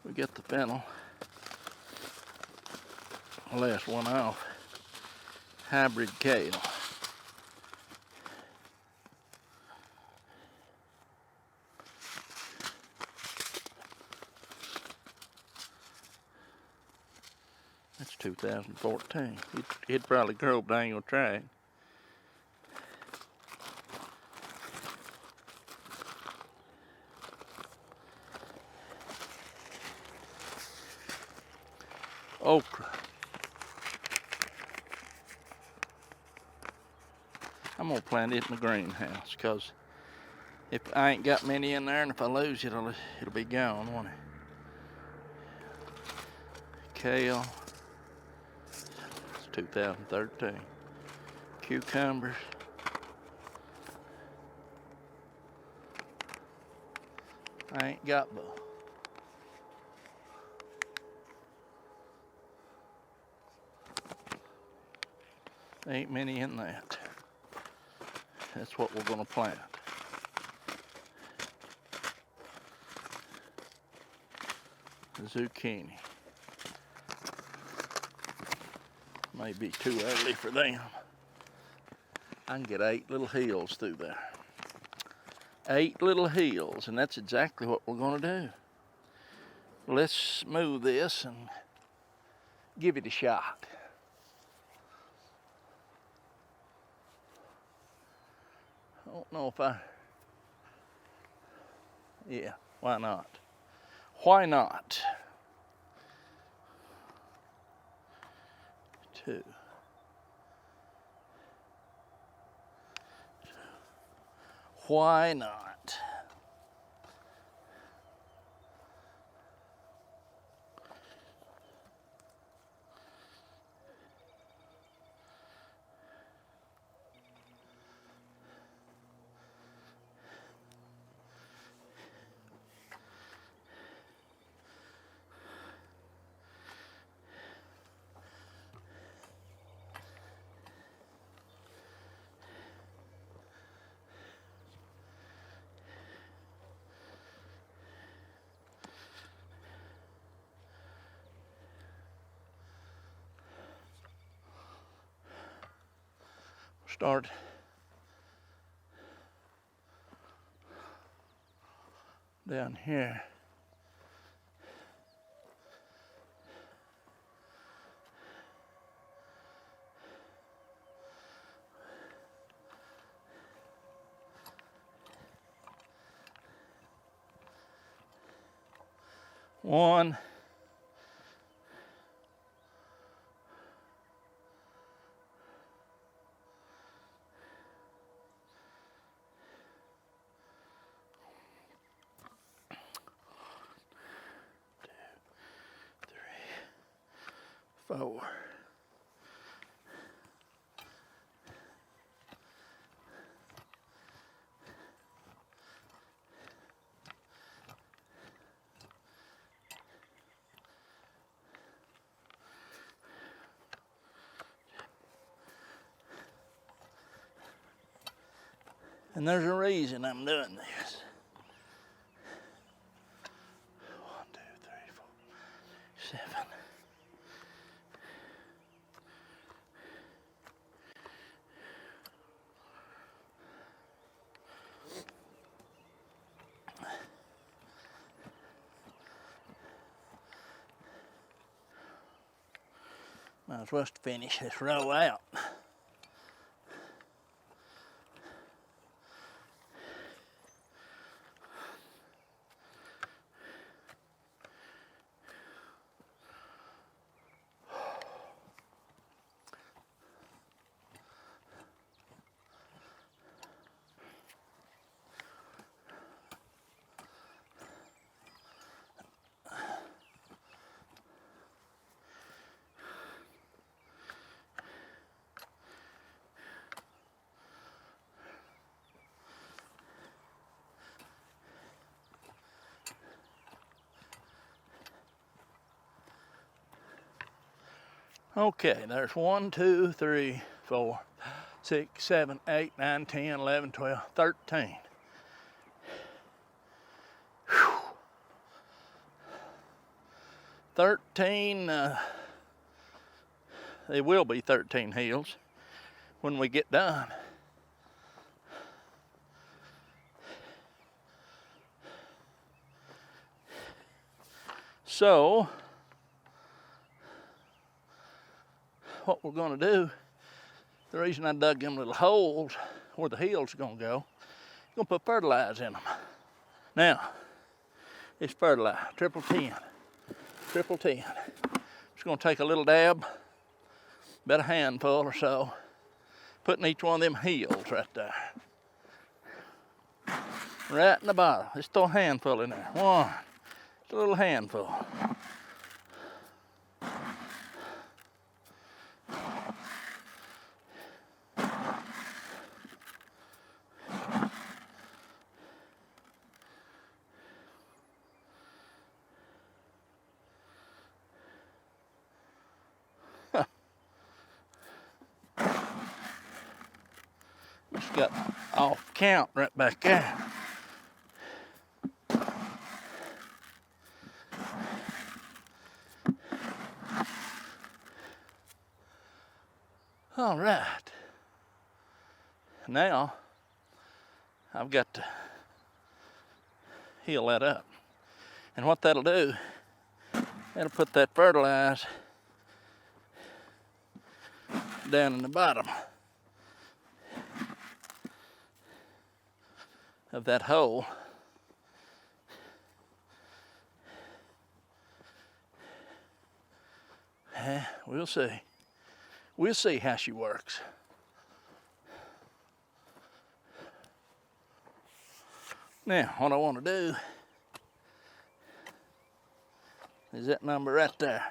We get the fennel. Last one off. Hybrid kale. That's 2014. It'd probably grow, but I ain't gonna try it. Okra. I'm gonna plant it in the greenhouse because if I ain't got many in there, and if I lose it, it'll be gone, won't it? Kale. It's 2013. Cucumbers. I ain't got the ain't many in that. That's what we're gonna plant. Zucchini. May be too early for them. I can get 8 little hills through there. 8 little hills, and that's exactly what we're gonna do. Let's smooth this and give it a shot. I don't know if yeah, why not? Why not? 2. Why not? Start down here. One. Four. And there's a reason I'm doing this. 1, 2, 3, 4, 7. Might as well finish this row out. Okay, there's 1, 2, 3, 4, 6, 7, 8, 9, 10, 11, 12, 13. Whew. 13, there will be 13 hills when we get done. So, what we're going to do, the reason I dug them little holes where the hills are going to go, I'm going to put Fertilize in them. Now, it's Fertilize, triple 10. Just going to take a little dab, about a handful or so, put in each one of them hills right there. Right in the bottom. Just throw a handful in there. One, just a little handful. Just got off count right back there. All right. Now, I've got to heal that up. And what that'll do, that'll put that Fertilize down in the bottom of that hole. We'll see. We'll see how she works. Now, what I want to do is that number right there.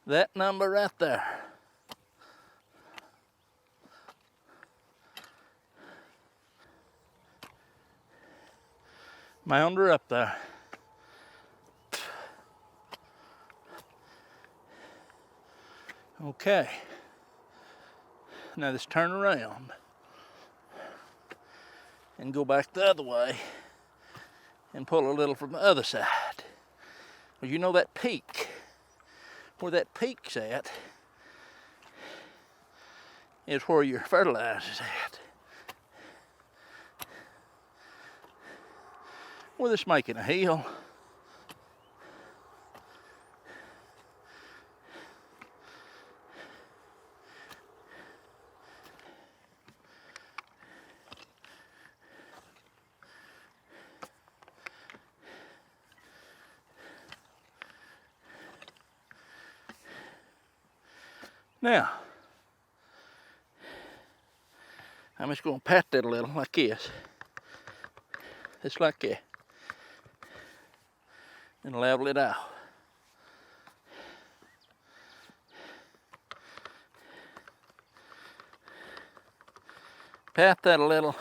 That number right there. Mound her up there. Okay. Now just turn around and go back the other way and pull a little from the other side. Well, you know that peak, where that peak's at, is where your Fertilizer's at. We're just making a hill. Now, I'm just going to pat that a little like this. Just like that. And level it out. Pat that a little.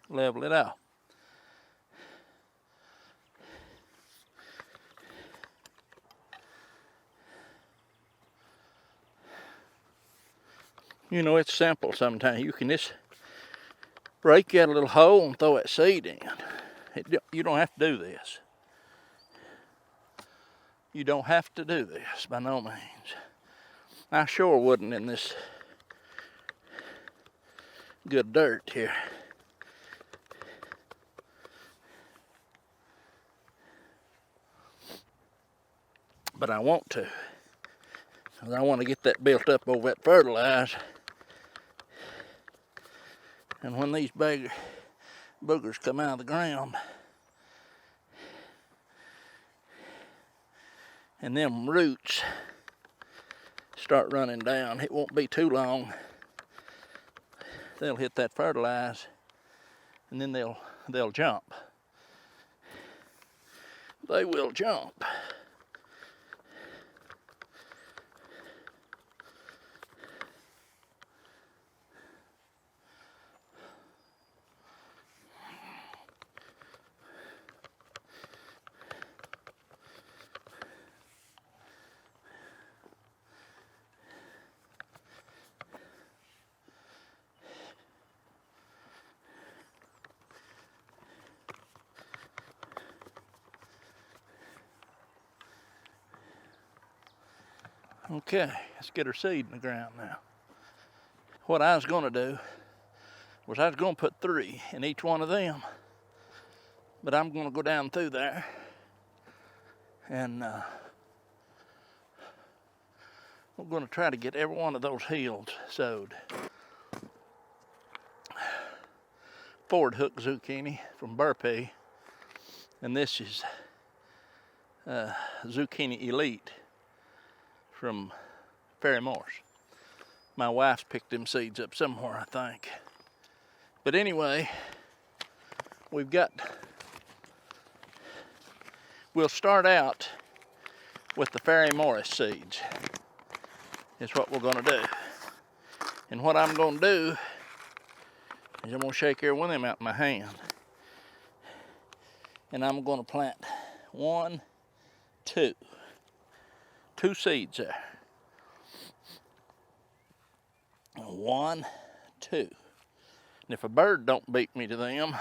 Level it out. You know, it's simple sometimes. You can just break out a little hole and throw that seed in. You don't have to do this. You don't have to do this, by no means. I sure wouldn't in this good dirt here. But I want to. Because I want to get that built up over that Fertilize. And when these big boogers come out of the ground, and them roots start running down, it won't be too long. They'll hit that Fertilize, and then they'll jump. They will jump. Okay, let's get her seed in the ground now. What I was gonna do was I was gonna put 3 in each one of them, but I'm gonna go down through there and we're gonna try to get every one of those hills sowed. Ford hook zucchini from Burpee, and this is Zucchini Elite from Ferry Morse. My wife's picked them seeds up somewhere, I think. But anyway, we'll start out with the Ferry Morse seeds. Is what we're gonna do. And what I'm gonna do is I'm gonna shake every one of them out in my hand. And I'm gonna plant 1, 2 seeds there. 1, 2. And if a bird don't beat me to them,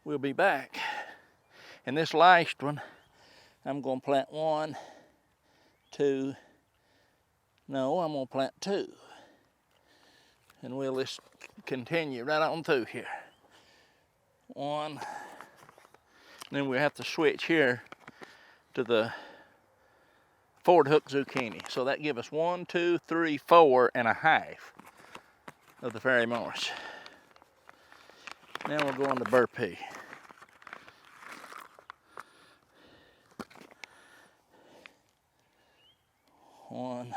we'll be back. And this last one, I'm gonna plant 1, 2. No, I'm gonna plant 2. And we'll just continue right on through here. 1. And then we have to switch here to the Ford hook zucchini. So that gives us 1, 2, 3, 4 and a half of the Ferry Morse. Now we're going to Burpee. One,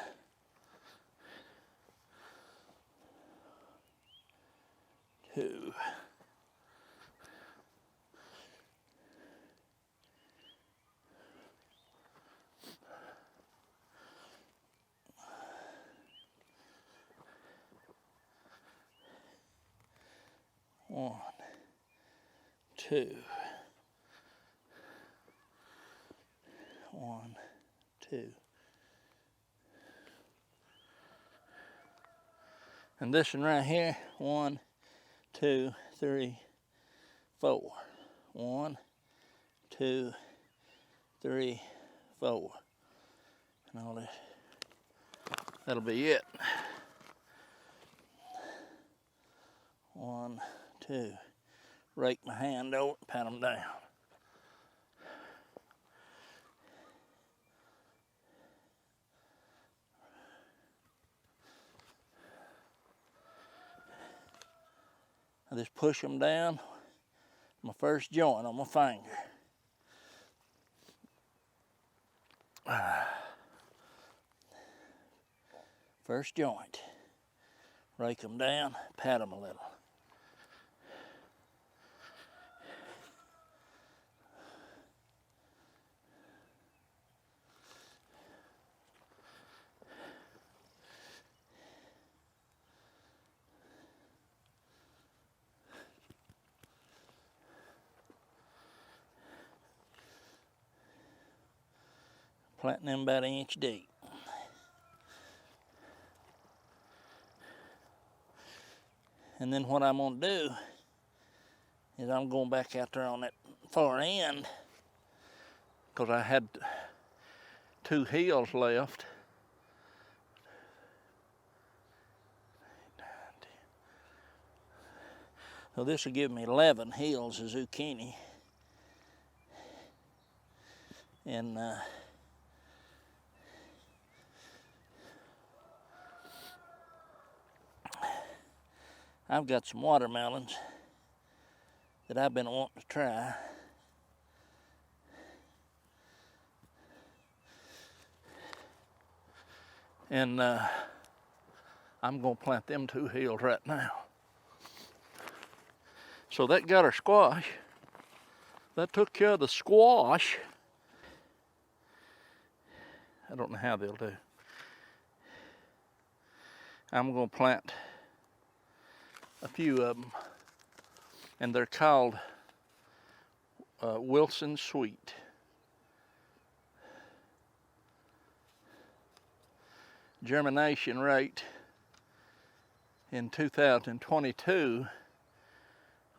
2. 1, 2. 1, 2. And this one right here, 1, 2, 3, 4. 1, 2, 3, 4. And all this, that'll be it. 1, 2. Rake my hand over and pat them down. I just push them down, my first joint on my finger. First joint. Rake them down, pat them a little. Planting them about 1 inch deep. And then what I'm gonna do is I'm going back out there on that far end because I had 2 hills left. So this will give me 11 hills of zucchini. And I've got some watermelons that I've been wanting to try. And I'm gonna plant them 2 hills right now. So that got our squash. That took care of the squash. I don't know how they'll do. I'm gonna plant a few of them, and they're called Wilson Sweet. Germination rate in 2022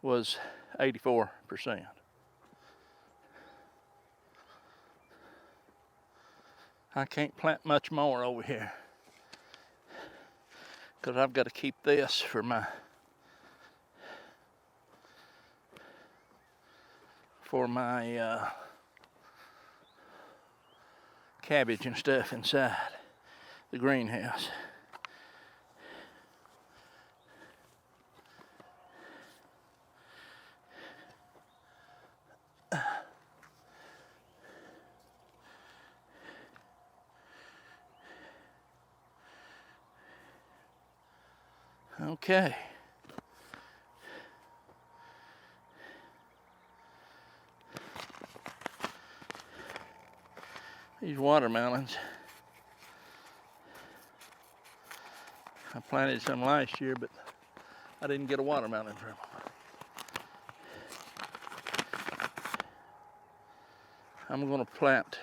was 84%. I can't plant much more over here because I've got to keep this for my cabbage and stuff inside the greenhouse. Okay. These watermelons, I planted some last year, but I didn't get a watermelon from them. I'm going to plant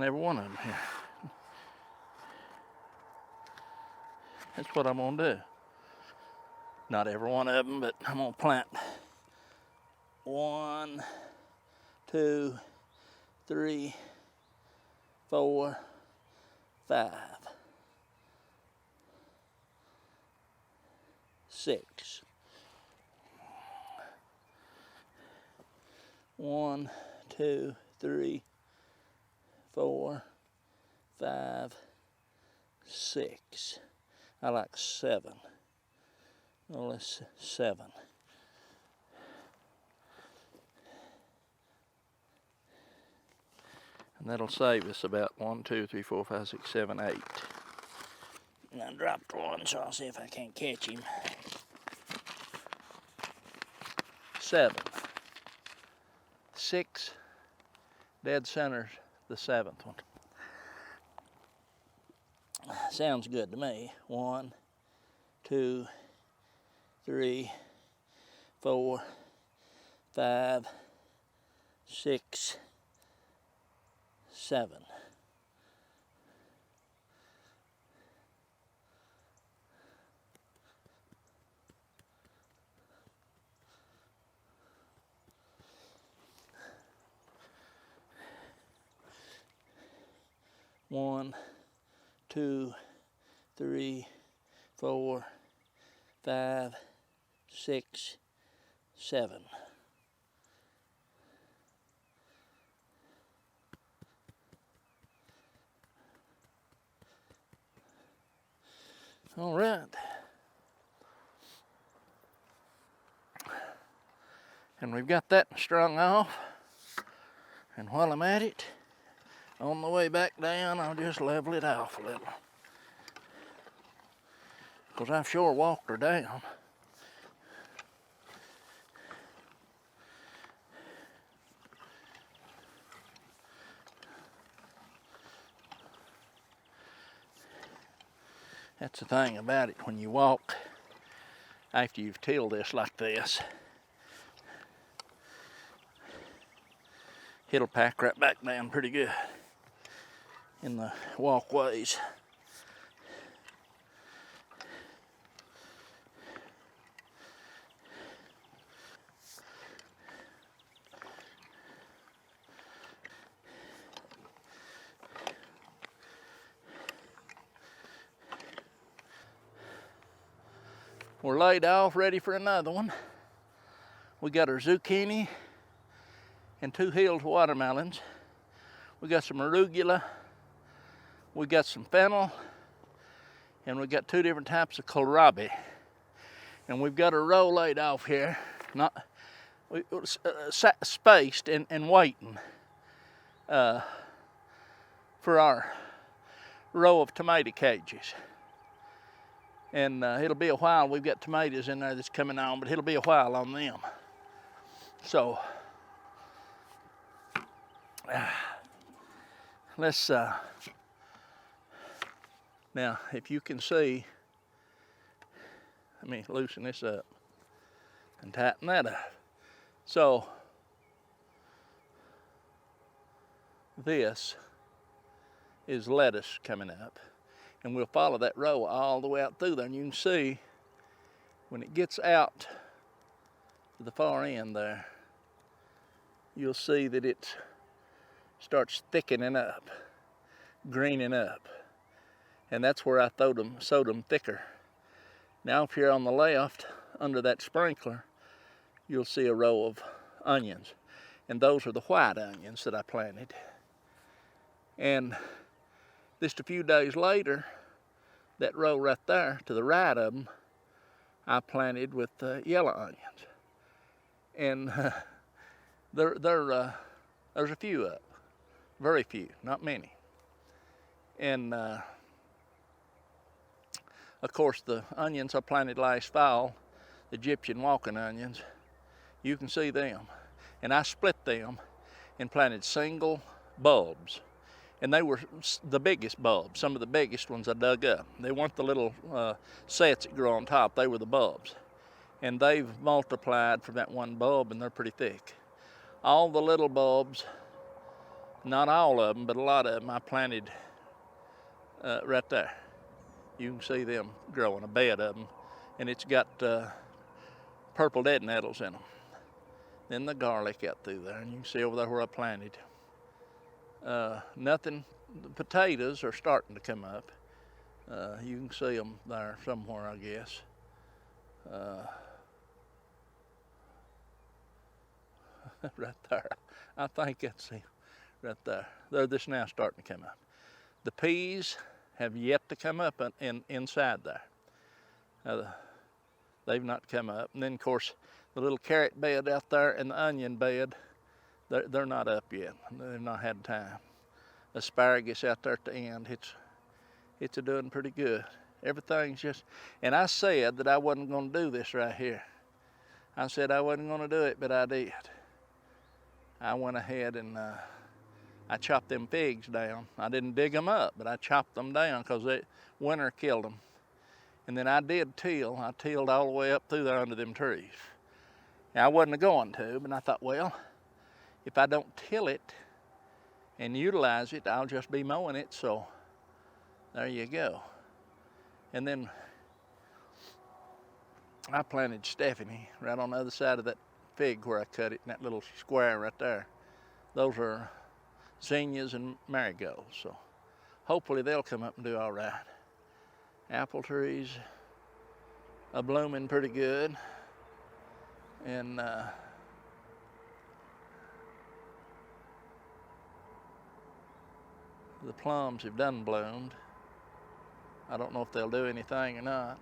every one of them here. That's what I'm going to do. Not every one of them, but I'm going to plant 1, 2, 3, 4, 5, 6. 1, 2, 3, 4, 5, 6. I like 7. Well, that's 7. And that'll save us about 1, 2, 3, 4, 5, 6, 7, 8. And I dropped one, so I'll see if I can't catch him. 7. 6. Dead center's the 7th one. Sounds good to me. 1, 2, 3, 4, 5, 6, 7. One, 2, 3, 4, 5, 6, 7. All right. And we've got that strung off. And while I'm at it, on the way back down, I'll just level it off a little. Because I've sure walked her down. That's the thing about it, when you walk after you've tilled this like this, it'll pack right back down pretty good in the walkways. We're laid off, ready for another one. We got our zucchini and 2 hills of watermelons. We got some arugula. We got some fennel. And we got 2 different types of kohlrabi. And we've got a row laid off here, spaced and waiting for our row of tomato cages. And it'll be a while. We've got tomatoes in there that's coming on, but it'll be a while on them. So let's now, if you can see, let me loosen this up and tighten that up. So this is lettuce coming up. And we'll follow that row all the way out through there. And you can see when it gets out to the far end there, you'll see that it starts thickening up, greening up. And that's where I sowed them thicker. Now if you're on the left, under that sprinkler, you'll see a row of onions. And those are the white onions that I planted. And just a few days later, that row right there to the right of them, I planted with yellow onions. And there's a few up, very few, not many. And of course the onions I planted last fall, the Egyptian walking onions, you can see them. And I split them and planted single bulbs. And they were the biggest bulbs, some of the biggest ones I dug up. They weren't the little sets that grow on top, they were the bulbs. And they've multiplied from that one bulb, and they're pretty thick. All the little bulbs, not all of them, but a lot of them I planted right there. You can see them growing, a bed of them. And it's got purple dead nettles in them. Then the garlic out through there, and you can see over there where I planted. Nothing, the potatoes are starting to come up. You can see them there somewhere, I guess. Right there, I think that's him, right there. They're just now starting to come up. The peas have yet to come up inside there. They've not come up. And then of course, the little carrot bed out there and the onion bed, they're not up yet. They've not had time. Asparagus out there at the end, it's doing pretty good. Everything's just, and I said that I wasn't going to do this right here. I said I wasn't going to do it, but I did. I went ahead and I chopped them figs down. I didn't dig them up, but I chopped them down because winter killed them. And then I did till. I tilled all the way up through there under them trees. Now, I wasn't going to, but I thought, well, if I don't till it and utilize it, I'll just be mowing it, so there you go. And then I planted Stephanie right on the other side of that fig where I cut it in that little square right there. Those are zinnias and marigolds, so hopefully they'll come up and do all right. Apple trees are blooming pretty good, and the plums have done bloomed. I don't know if they'll do anything or not.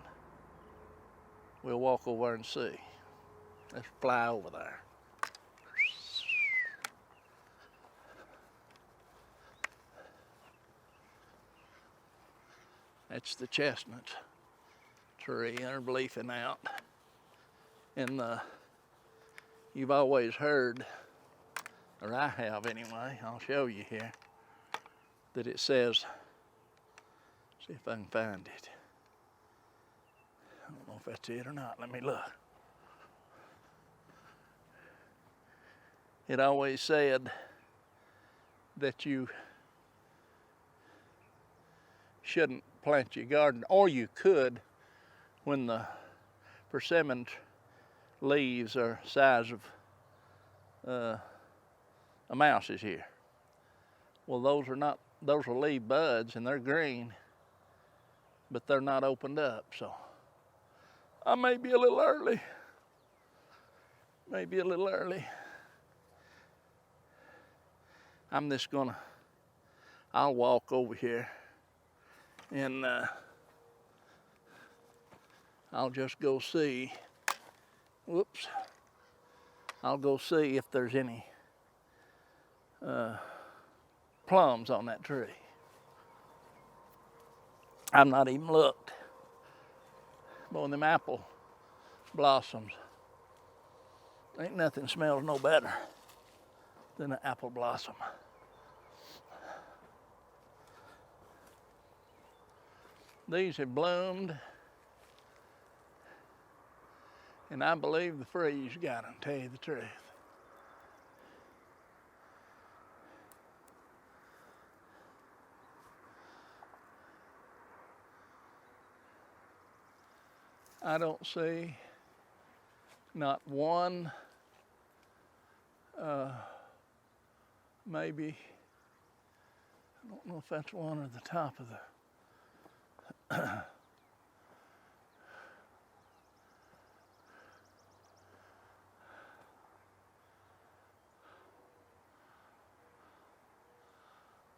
We'll walk over and see. Let's fly over there. That's the chestnut tree. They're leafing out. And you've always heard, or I have anyway, I'll show you here, that it says, see if I can find it. I don't know if that's it or not. Let me look. It always said that you shouldn't plant your garden, or you could when the persimmon leaves are size of a mouse's ear. Well, those are leaf buds, and they're green, but they're not opened up, so I may be a little early. Maybe a little early. I'm just gonna, I'll walk over here and I'll just go see, whoops, I'll go see if there's any plums on that tree. I've not even looked. Boy, them apple blossoms, ain't nothing smells no better than an apple blossom. These have bloomed, and I believe the freeze got them, to tell you the truth. I don't see Not one, maybe, I don't know if that's one or the top of the,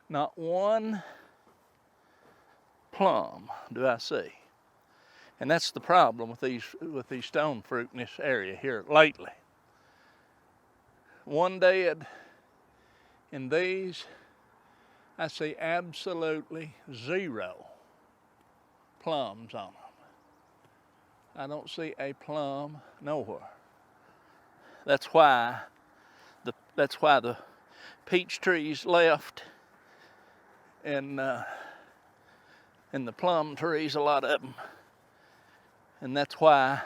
not one plum do I see. And that's the problem with these stone fruit in this area here lately. One dead, and these I see absolutely zero plums on them. I don't see a plum nowhere. That's why the peach trees left, and the plum trees, a lot of them. And that's why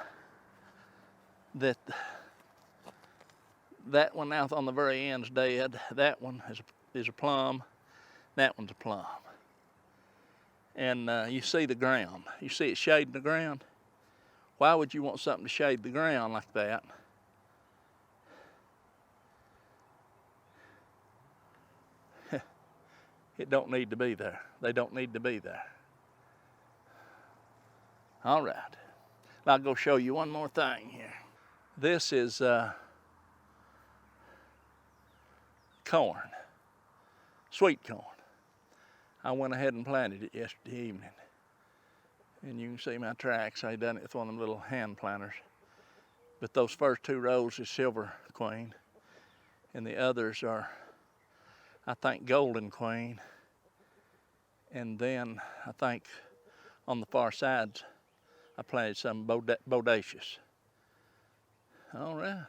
that one out on the very end's dead. That one is a plum. That one's a plum. And you see the ground. You see it shading the ground. Why would you want something to shade the ground like that? It don't need to be there. They don't need to be there. All right. I'll go show you one more thing here. This is corn, sweet corn. I went ahead and planted it yesterday evening. And you can see my tracks. I done it with one of them little hand planters. But those first 2 rows is Silver Queen. And the others are, I think, Golden Queen. And then I think on the far sides, I planted some bodacious. All right.